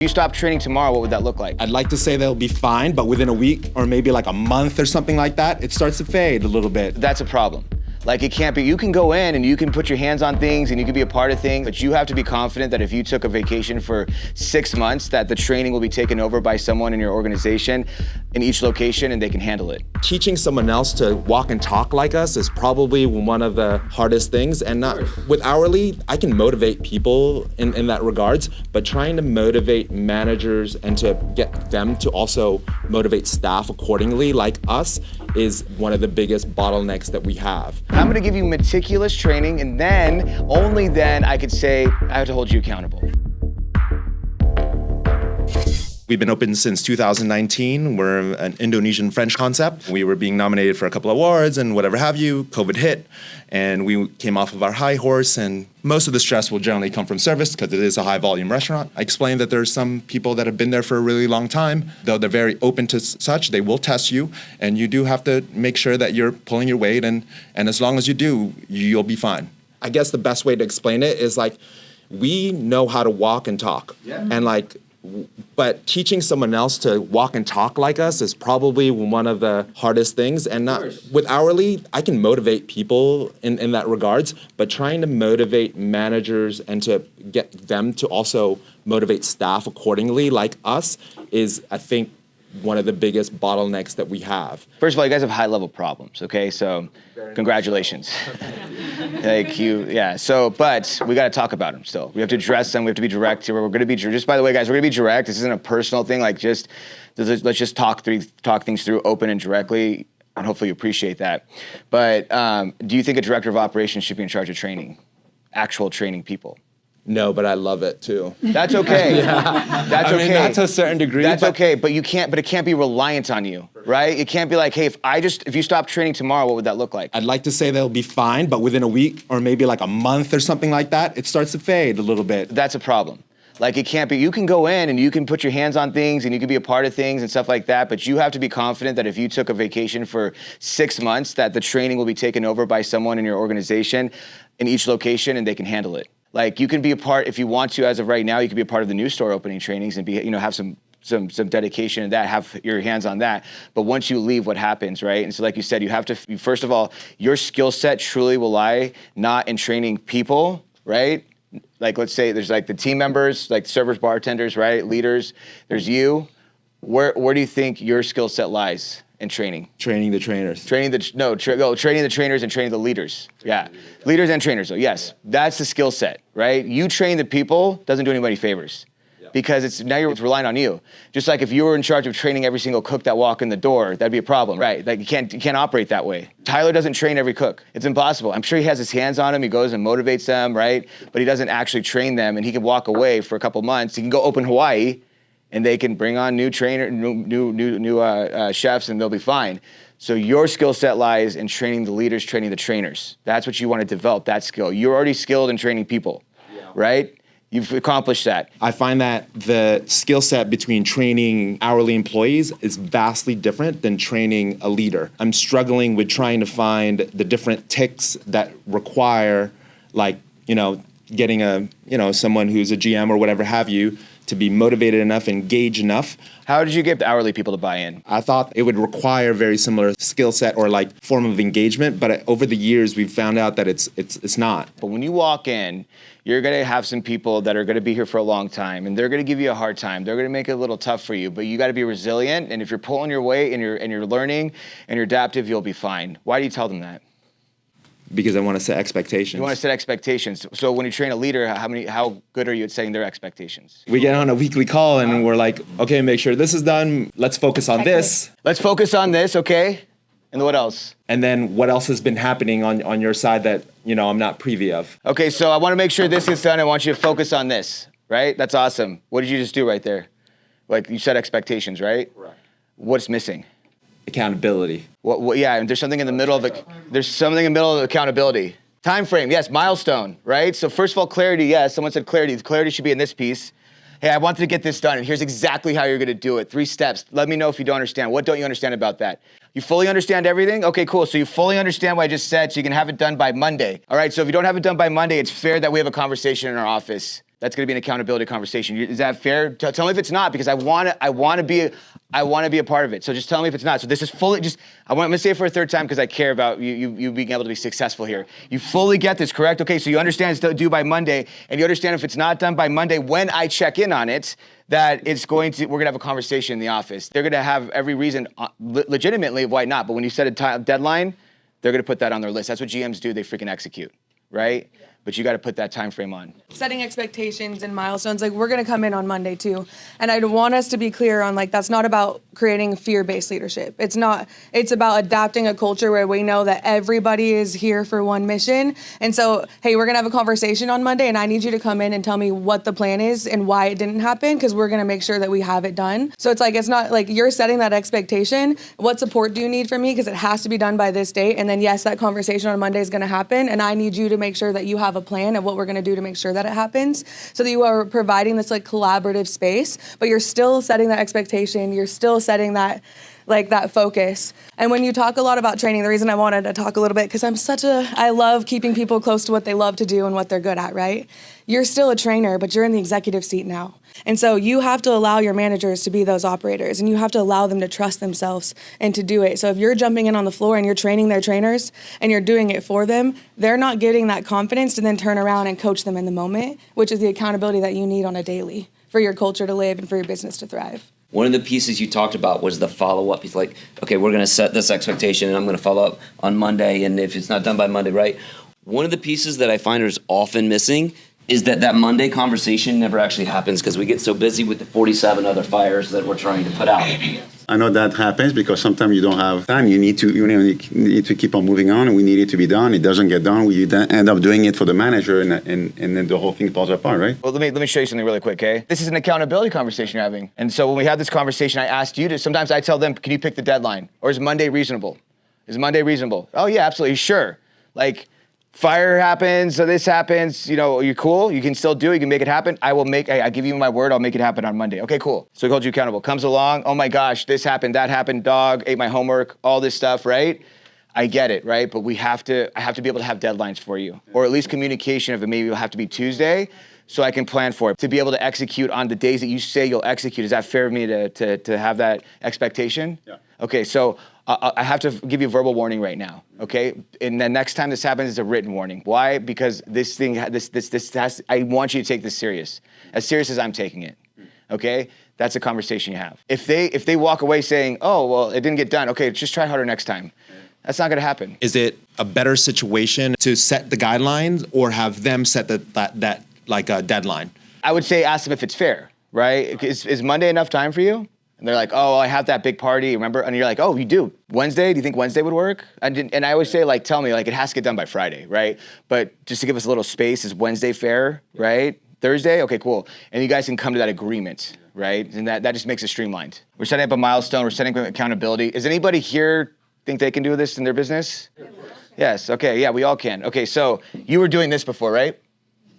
If you stop training tomorrow, what would that look like? I'd like to say they'll be fine, but within a week or maybe like a month or something like that, it starts to fade a little bit. That's a problem. Like, it can't be, you can go in and you can put your hands on things and you can be a part of things, but you have to be confident that if you took a vacation for 6 months, that the training will be taken over by someone in your organization in each location and they can handle it. Teaching someone else to walk and talk like us is probably one of the hardest things. And not with hourly, I can motivate people in that regards, but trying to motivate managers and to get them to also motivate staff accordingly like us is one of the biggest bottlenecks that we have. I'm gonna give you meticulous training, and then, only then, I could say, I have to hold you accountable. We've been open since 2019. We're an Indonesian French concept. We were being nominated for a couple of awards and whatever have you. COVID hit, and we came off of our high horse, and most of the stress will generally come from service because it is a high volume restaurant. I explained that there's some people that have been there for a really long time. Though they're very open to such, they will test you, and you do have to make sure that you're pulling your weight, and as long as you do, you'll be fine. I guess the best way to explain it is like, we know how to walk and talk. Yeah. And like, but teaching someone else to walk and talk like us is probably one of the hardest things. And not with hourly, I can motivate people in that regards, but trying to motivate managers and to get them to also motivate staff accordingly like us is, I think, one of the biggest bottlenecks that we have. First of all, you guys have high-level problems, okay? So, congratulations. But we gotta talk about them still. We have to address them, we have to be direct here. We're gonna be, just by the way, guys, we're gonna be direct. This isn't a personal thing, like let's just talk things through open and directly, and hopefully you appreciate that. But do you think a director of operations should be in charge of training, actual training people? No, but I love it too. That's okay. Yeah. That's okay. I mean, not to a certain degree. That's okay, but it can't be reliant on you, right? It can't be like, hey, if you stop training tomorrow, what would that look like? I'd like to say they'll be fine, but within a week or maybe like a month or something like that, it starts to fade a little bit. That's a problem. Like, it can't be, you can go in and you can put your hands on things and you can be a part of things and stuff like that, but you have to be confident that if you took a vacation for 6 months, that the training will be taken over by someone in your organization in each location and they can handle it. Like, you can be a part, if you want to, as of right now, you can be a part of the new store opening trainings and be, have some dedication in that, have your hands on that. But once you leave, what happens, right? And so like you said, you have to, first of all, your skill set truly will lie not in training people, right? Like, let's say there's like the team members, like servers, bartenders, right? Leaders, there's you. Where do you think your skill set lies? In training. Training the trainers. Training the trainers and training the leaders. Yeah, leaders and trainers, so yes, that's the skill set, right? You train the people, doesn't do anybody favors. Because now you're relying on you. Just like if you were in charge of training every single cook that walk in the door, that'd be a problem, right? Like, you can't operate that way. Tyler doesn't train every cook. It's impossible. I'm sure he has his hands on them, he goes and motivates them, right? But he doesn't actually train them, and he can walk away for a couple months. He can go open Hawaii, and they can bring on new chefs, and they'll be fine. So your skill set lies in training the leaders, training the trainers. That's what you want to develop, that skill. You're already skilled in training people, right? You've accomplished that. I find that the skill set between training hourly employees is vastly different than training a leader. I'm struggling with trying to find the different ticks that require, like, getting someone who's a GM or whatever have you, to be motivated enough, engaged enough. How did you get the hourly people to buy in? I thought it would require very similar skill set or like form of engagement, but over the years we've found out that it's not. But when you walk in, you're gonna have some people that are gonna be here for a long time, and they're gonna give you a hard time. They're gonna make it a little tough for you, but you gotta be resilient, and if you're pulling your weight and you're learning and you're adaptive, you'll be fine. Why do you tell them that? Because I want to set expectations. You want to set expectations. So when you train a leader, how good are you at setting their expectations? We get on a weekly call and we're like, okay, make sure this is done. Let's focus on this. Let's focus on this, okay? And what else? And then what else has been happening on your side that, I'm not privy of? Okay, so I want to make sure this is done. I want you to focus on this, right? That's awesome. What did you just do right there? Like, you set expectations, right? Right. What's missing? Accountability. Yeah, and there's something in the middle of it. There's something in the middle of accountability. Time frame, yes, milestone, right? So first of all, clarity, yes. Someone said clarity. The clarity should be in this piece. Hey, I wanted to get this done, and here's exactly how you're gonna do it. 3 steps. Let me know if you don't understand. What don't you understand about that? You fully understand everything? Okay, cool. So you fully understand what I just said, so you can have it done by Monday. All right, so if you don't have it done by Monday, it's fair that we have a conversation in our office. That's going to be an accountability conversation. Is that fair? Tell me if it's not, because I want to be a part of it. So just tell me if it's not. So this is fully I'm going to say it for a third time because I care about you being able to be successful here. You fully get this, correct? Okay, so you understand it's due by Monday, and you understand if it's not done by Monday, when I check in on it, that we're going to have a conversation in the office. They're going to have every reason, legitimately, of why not. But when you set a deadline, they're going to put that on their list. That's what GMs do. They freaking execute, right? But you got to put that time frame on. Setting expectations and milestones, like we're going to come in on Monday too. And I'd want us to be clear on like, that's not about creating fear-based leadership. It's about adapting a culture where we know that everybody is here for one mission. And so, hey, we're going to have a conversation on Monday and I need you to come in and tell me what the plan is and why it didn't happen, because we're going to make sure that we have it done. So it's not like you're setting that expectation. What support do you need from me? Because it has to be done by this date. And then yes, that conversation on Monday is going to happen. And I need you to make sure that you have a plan of what we're going to do to make sure that it happens, so that you are providing this like collaborative space, but you're still setting that expectation, you're still setting that that focus. And when you talk a lot about training, the reason I wanted to talk a little bit, because I love keeping people close to what they love to do and what they're good at, right? You're still a trainer, but you're in the executive seat now. And so you have to allow your managers to be those operators, and you have to allow them to trust themselves and to do it. So if you're jumping in on the floor and you're training their trainers and you're doing it for them, they're not getting that confidence to then turn around and coach them in the moment, which is the accountability that you need on a daily for your culture to live and for your business to thrive. One of the pieces you talked about was the follow-up. He's like, okay, we're going to set this expectation and I'm going to follow up on Monday, and if it's not done by Monday, right? One of the pieces that I find is often missing is that Monday conversation never actually happens because we get so busy with the 47 other fires that we're trying to put out. I know that happens because sometimes you don't have time. You need to keep on moving on, and we need it to be done. It doesn't get done. We then end up doing it for the manager, and then the whole thing falls apart, right? Well, let me show you something really quick, okay? This is an accountability conversation you're having. And so when we had this conversation, I asked you to, sometimes I tell them, can you pick the deadline? Or is Monday reasonable? Is Monday reasonable? Oh yeah, absolutely, sure. Like, fire happens, so this happens, you're cool, you can still do it, you can make it happen. I give you my word, I'll make it happen on Monday. Okay, cool. So we hold you accountable. Comes along, oh my gosh, this happened, that happened, dog, ate my homework, all this stuff, right? I get it, right? But I have to be able to have deadlines for you, or at least communication of it. Maybe it'll have to be Tuesday, so I can plan for it. To be able to execute on the days that you say you'll execute, is that fair of me to have that expectation? Yeah. Okay, so I have to give you a verbal warning right now, okay? And the next time this happens, it's a written warning. Why? Because this has, I want you to take this serious as I'm taking it, okay? That's a conversation you have. If they walk away saying, oh, well, it didn't get done, okay, just try harder next time. That's not gonna happen. Is it a better situation to set the guidelines or have them set that deadline? I would say ask them if it's fair, right? Is Monday enough time for you? And they're like, oh, I have that big party, remember? And you're like, oh, you do. Wednesday, do you think Wednesday would work? And I always say, tell me, it has to get done by Friday, right? But just to give us a little space, is Wednesday fair, right? Thursday, okay, cool. And you guys can come to that agreement, right? And that just makes it streamlined. We're setting up a milestone, we're setting up accountability. Is anybody here think they can do this in their business? Yes, okay, yeah, we all can. Okay, so you were doing this before, right?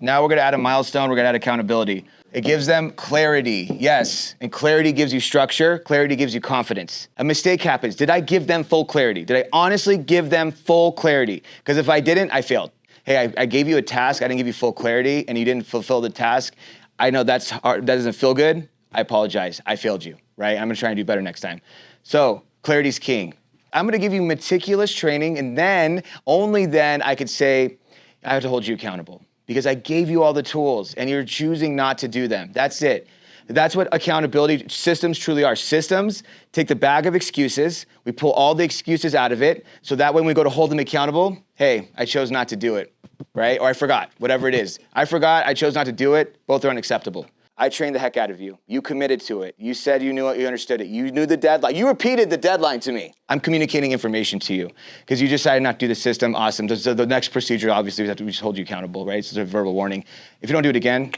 Now we're gonna add a milestone, we're gonna add accountability. It gives them clarity, yes. And clarity gives you structure, clarity gives you confidence. A mistake happens. Did I give them full clarity? Did I honestly give them full clarity? Because if I didn't, I failed. Hey, I gave you a task, I didn't give you full clarity, and you didn't fulfill the task. I know that's hard, that doesn't feel good. I apologize, I failed you, right? I'm gonna try and do better next time. So, clarity's king. I'm gonna give you meticulous training, and then, only then, I could say, I have to hold you accountable. Because I gave you all the tools and you're choosing not to do them. That's it. That's what accountability systems truly are. Systems take the bag of excuses, we pull all the excuses out of it, so that when we go to hold them accountable, hey, I chose not to do it, right? Or I forgot, whatever it is. I forgot, I chose not to do it, both are unacceptable. I trained the heck out of you. You committed to it. You said you knew it, you understood it. You knew the deadline. You repeated the deadline to me. I'm communicating information to you because you decided not to do the system. Awesome. So the next procedure, obviously, we just hold you accountable, right? So it's a verbal warning. If you don't do it again,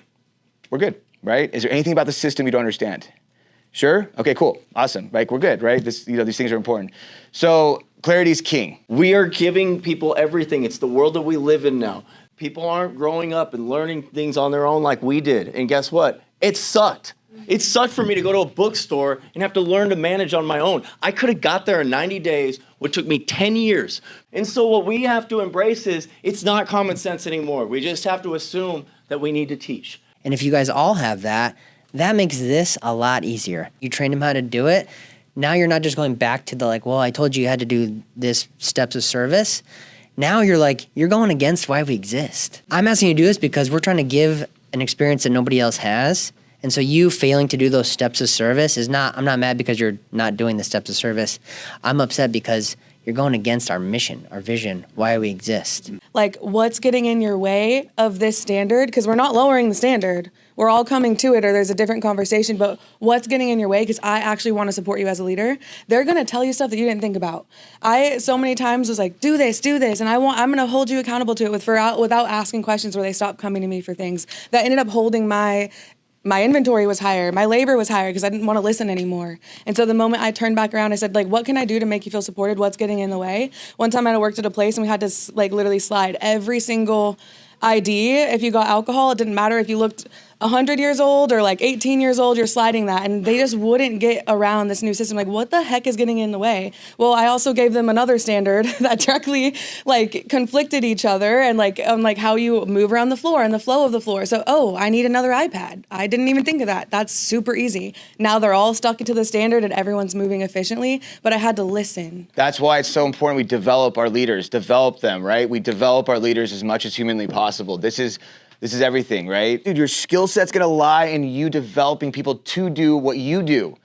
we're good, right? Is there anything about the system you don't understand? Sure? Okay, cool. Awesome. Like, we're good, right? These things are important. So clarity is king. We are giving people everything. It's the world that we live in now. People aren't growing up and learning things on their own like we did. And guess what? It sucked. It sucked for me to go to a bookstore and have to learn to manage on my own. I could have got there in 90 days, which took me 10 years. And so what we have to embrace is it's not common sense anymore. We just have to assume that we need to teach. And if you guys all have that, that makes this a lot easier. You train them how to do it. Now you're not just going back to the like, well, I told you had to do this steps of service. Now you're like, you're going against why we exist. I'm asking you to do this because we're trying to give an experience that nobody else has. And so you failing to do those steps of service is not, I'm not mad because you're not doing the steps of service. I'm upset because you're going against our mission, our vision, why we exist. Like, what's getting in your way of this standard? Because we're not lowering the standard. We're all coming to it, or there's a different conversation, but what's getting in your way? Because I actually want to support you as a leader. They're going to tell you stuff that you didn't think about. I so many times was like, do this, and I'm going to hold you accountable to it without asking questions, where they stopped coming to me for things that ended up holding my inventory was higher, my labor was higher because I didn't want to listen anymore. And so the moment I turned back around, I said, like, what can I do to make you feel supported? What's getting in the way? One time I worked at a place and we had to like literally slide every single ID. If you got alcohol, it didn't matter if you looked 100 years old or like 18 years old, you're sliding that. And they just wouldn't get around this new system. Like, what the heck is getting in the way? Well, I also gave them another standard that directly like conflicted each other and like how you move around the floor and the flow of the floor. So, I need another iPad. I didn't even think of that. That's super easy. Now they're all stuck into the standard and everyone's moving efficiently, but I had to listen. That's why it's so important we develop our leaders, develop them, right? We develop our leaders as much as humanly possible. This is everything, right? Dude, your skill set's gonna lie in you developing people to do what you do.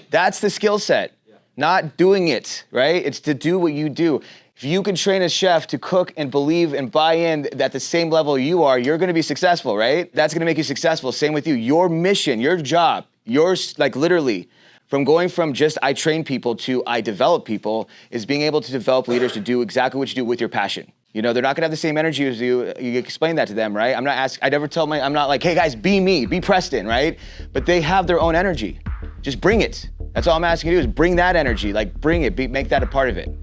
That's the skill set, not doing it, right? It's to do what you do. If you can train a chef to cook and believe and buy in at the same level you are, you're gonna be successful, right? That's gonna make you successful. Same with you. Your mission, your job, yours, like literally, from going from just I train people to I develop people is being able to develop leaders to do exactly what you do with your passion. You know, they're not gonna have the same energy as you. You explain that to them, right? I'm not like, hey guys, be me, be Preston, right? But they have their own energy. Just bring it. That's all I'm asking you to do is bring that energy, like bring it, make that a part of it.